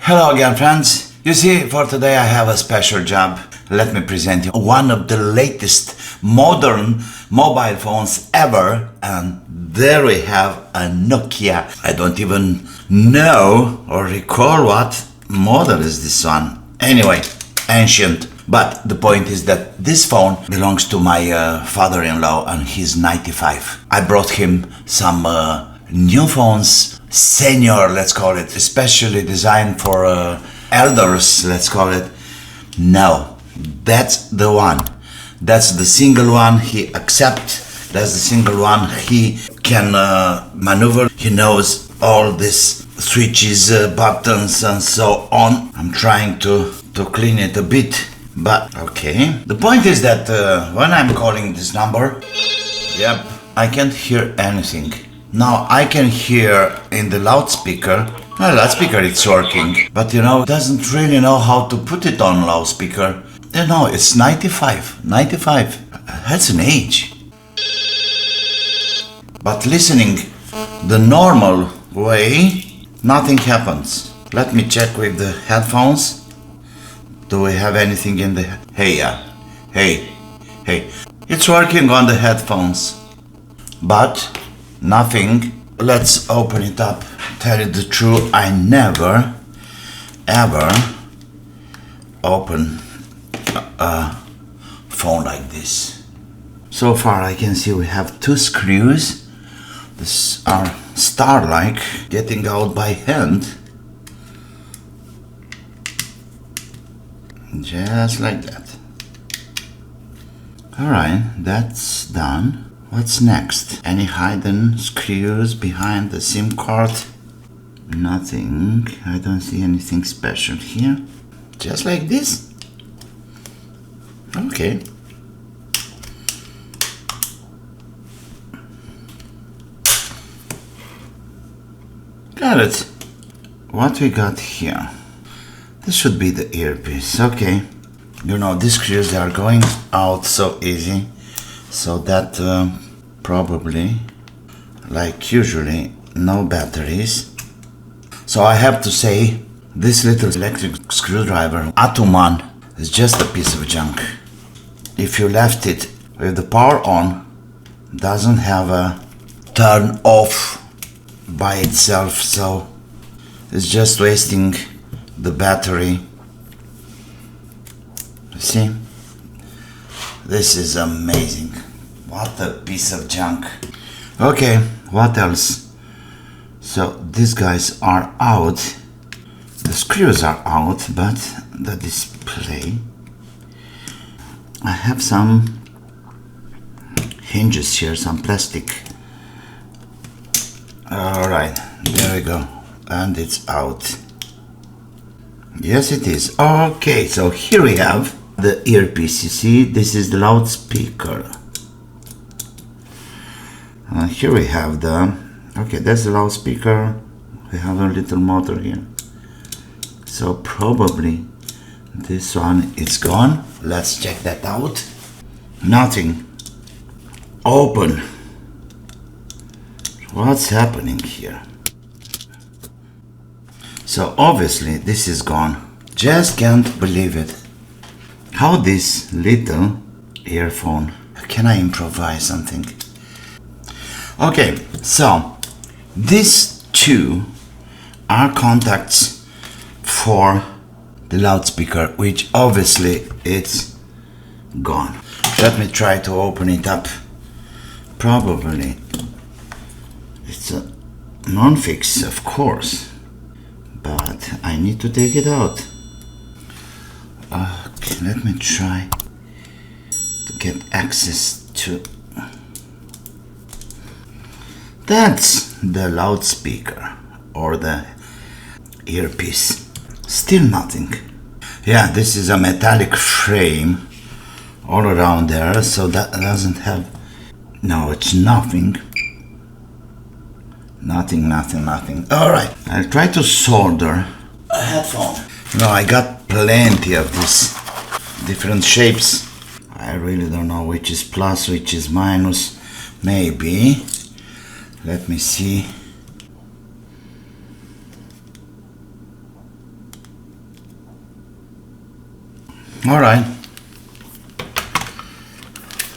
Hello again, friends. You see, for today I have a special job. Let me present you one of the latest modern mobile phones ever, and there we have a Nokia. I don't even know or recall what model is this one. Anyway, ancient. But the point is that this phone belongs to my father-in-law, and he's 95. I brought him some new phones, senior, let's call it, especially designed for elders, let's call it. No, that's the one. That's the single one he accepts. That's the single one he can maneuver. He knows all these switches, buttons, and so on. I'm trying to clean it a bit, but okay. The point is that when I'm calling this number, yep, I can't hear anything. Now I can hear in the loudspeaker. The loudspeaker it's working, but you know, it doesn't really know how to put it on loudspeaker. You know, it's 95. That's an age. But listening the normal way, nothing happens. Let me check with the headphones. Do we have anything in the... Hey, yeah. Hey. It's working on the headphones, but nothing. Let's open it up. Tell you the truth, I never ever open a phone like this. So far I can see we have two screws. These are star-like, getting out by hand. Just like that. Alright, that's done. What's next? Any hidden screws behind the SIM card? Nothing. I don't see anything special here. Just like this. Okay. Got it. What we got here? This should be the earpiece. Okay. You know, these screws are going out so easy. So that probably, like usually, no batteries. So I have to say, this little electric screwdriver, Atoman, is just a piece of junk. If you left it with the power on, doesn't have a turn off by itself, so it's just wasting the battery. See? This is amazing. What a piece of junk. Okay, what else? So these guys are out. The screws are out, but the display. I have some hinges here, some plastic. Alright, there we go. And it's out. Yes, it is. Okay, so here we have the earpiece. You see, this is the loudspeaker. Here we have the... Okay, that's the loudspeaker. We have a little motor here. So probably this one is gone. Let's check that out. Nothing. Open. What's happening here? So obviously this is gone. Just can't believe it. How this little earphone, can I improvise something? Okay, so these two are contacts for the loudspeaker, which obviously it's gone. Let me try to open it up. Probably it's a non-fix, of course, but I need to take it out. Okay, let me try to get access to... That's the loudspeaker or the earpiece. Still nothing. Yeah, this is a metallic frame all around there, so that doesn't have... No, it's nothing. Nothing. Alright, I'll try to solder a headphone. No, I got plenty of these different shapes. I really don't know which is plus, which is minus. Maybe. Let me see. Alright.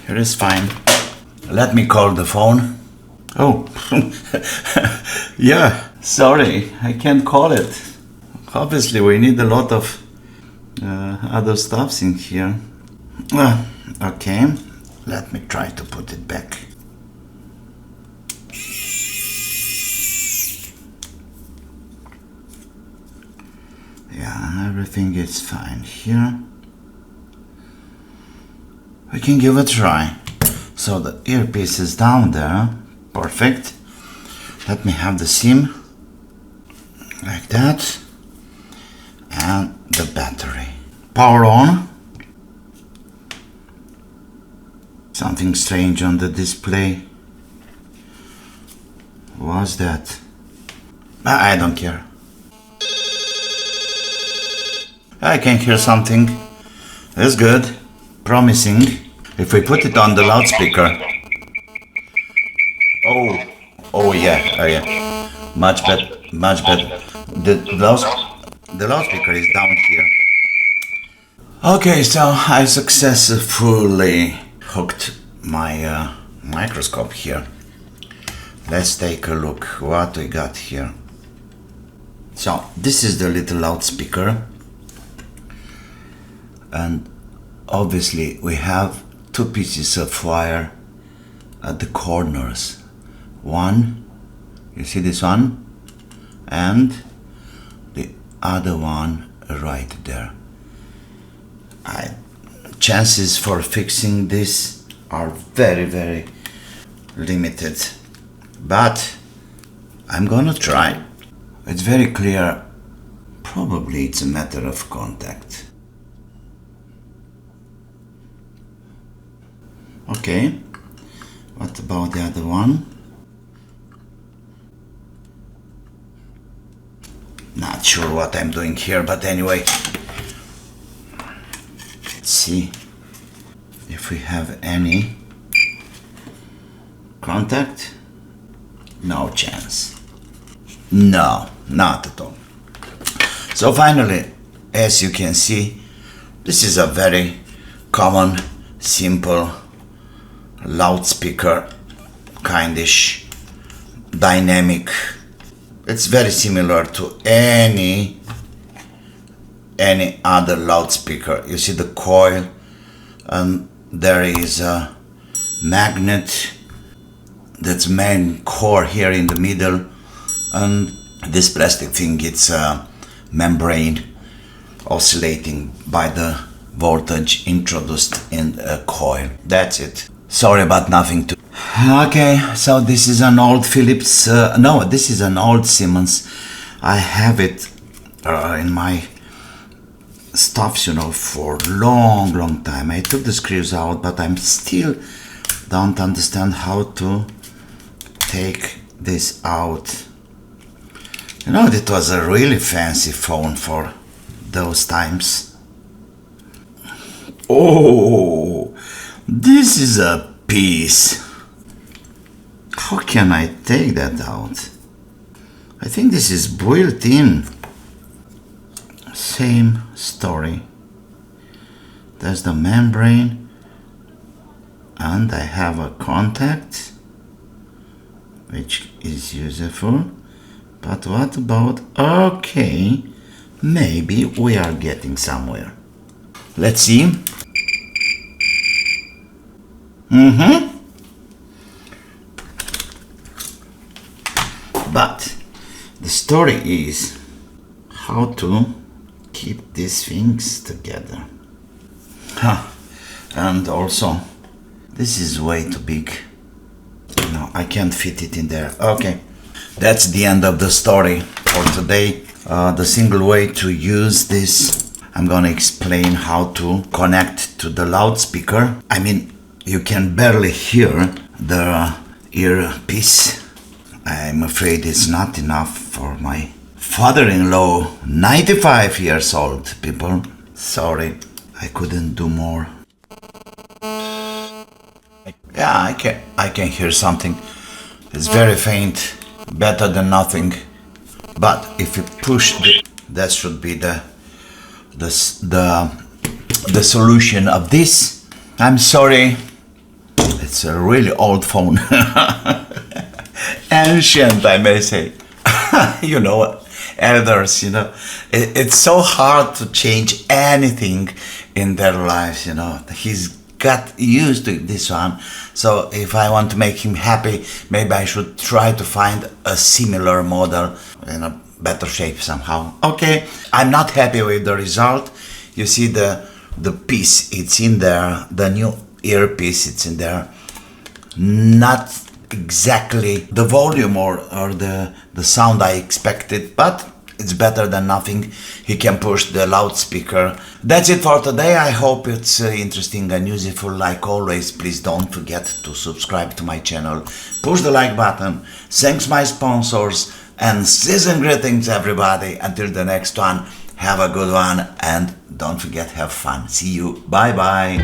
Here is fine. Let me call the phone. Oh, yeah, sorry, I can't call it. Obviously, we need a lot of other stuffs in here. Okay, let me try to put it back. Yeah, everything is fine here. We can give it a try. So the earpiece is down there. Perfect. Let me have the SIM like that, and the battery. Power on. Something strange on the display. What's that? I don't care. I can hear something. That's good. Promising. If we put it on the loudspeaker. Oh yeah. Much better. The loudspeaker is down here. Okay, so I successfully hooked my microscope here. Let's take a look what we got here. So this is the little loudspeaker, and obviously we have two pieces of wire at the corners. One, you see this one, and the other one right there. Chances for fixing this are very, very limited, but I'm gonna try. It's very clear. Probably it's a matter of contact. Okay, what about the other one? Not sure what I'm doing here, but anyway, let's see if we have any contact. No chance. No, not at all. So finally, as you can see, this is a very common, simple loudspeaker, kindish, dynamic. It's very similar to any other loudspeaker. You see the coil, and there is a magnet, that's main core here in the middle, and this plastic thing, it's a membrane oscillating by the voltage introduced in a coil. That's it. Sorry about nothing to. Okay, so this is an old Philips, no, this is an old Siemens. I have it in my stuffs, you know, for long time. I took the screws out, but I'm still don't understand how to take this out. You know, it was a really fancy phone for those times. Oh, this is a piece. How can I take that out? I think this is built in. Same story. There's the membrane, and I have a contact, which is useful. But what about, okay, maybe we are getting somewhere. Let's see. But the story is how to keep these things together. And also, this is way too big. No, I can't fit it in there. Okay, that's the end of the story for today. The single way to use this, I'm gonna explain how to connect to the loudspeaker. I mean, you can barely hear the earpiece. I'm afraid it's not enough for my father-in-law, 95 years old, people. Sorry, I couldn't do more. Yeah, I can hear something. It's very faint, better than nothing. But if you push that should be the the solution of this. I'm sorry, it's a really old phone. Ancient, I may say. You know, elders, you know, it's so hard to change anything in their lives, you know. He's got used to this one, so if I want to make him happy, maybe I should try to find a similar model in a better shape somehow. Okay, I'm not happy with the result. You see the piece, it's in there, the new earpiece, it's in there. Not exactly the volume or the sound I expected, but it's better than nothing. He can push the loudspeaker. That's it for today. I hope it's interesting and useful. Like always, please don't forget to subscribe to my channel. Push the like button. Thanks my sponsors, and season greetings everybody. Until the next one, have a good one, and don't forget, have fun. See you. Bye bye.